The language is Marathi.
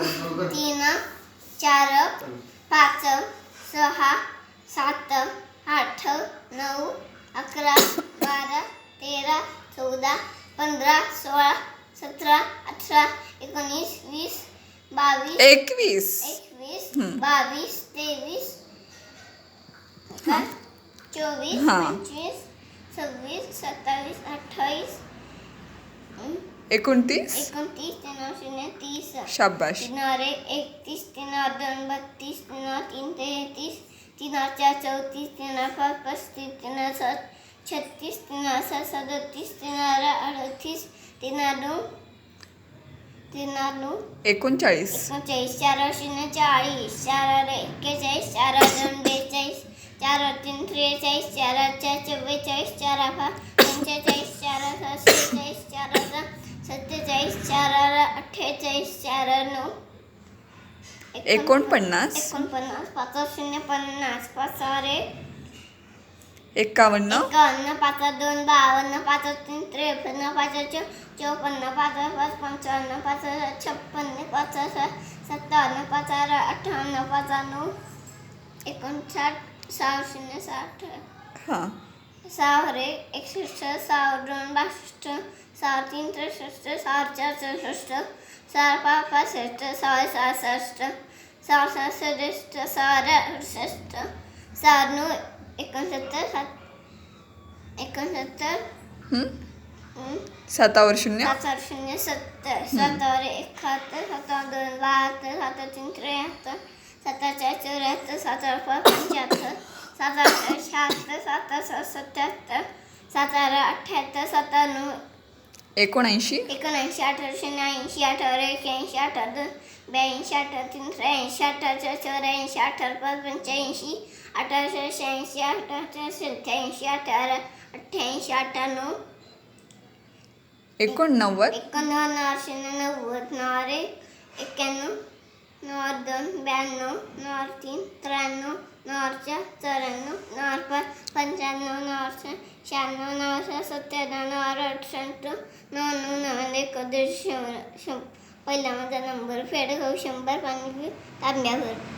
3 4 5 6 7 8 9 11 12 13 14 15 16 17 18 19 20 22 21. 21 22 23 24 हां. 25 26 27 28 29. 29 30 30 शाबाश. 3 31 3 2 32 3 33 3 4 34 3 5 35 3 6 36 3 7 37 3 38 3 9 39 39. 39 4 0 40 4 41 4 2 42 4 3 43 4 4 44 4 5 45 4 6 47 4 8 47 4 48 4 9 49. 49 5 0 50 5 51. 51 5 2 52 5 3 53 5 54 5 5 55 5 56 5 57 5 58 5 9 59 6 0 60 हां. 6 61 6 2 62 6 3 63 6 4 64 6 5 65 6 6 67 6 7 67 6 68 6 9 69 69 हं? 7वर 0. 7 0 70 7 71 7 2 72 7 3 73 7 4 74 7 5 75 7 8 76 7 6 77 7 78 7 9 79. 79 80 80 81 82 82 83 83 84 84 85 85 88 87 88 98 89. 91 90 91 91 92 92 93 93 94 94 95 95 96 96 97 98 99 91 पहिला माझा नंबर फेड खाऊ 100 पाणी तांब्यावर.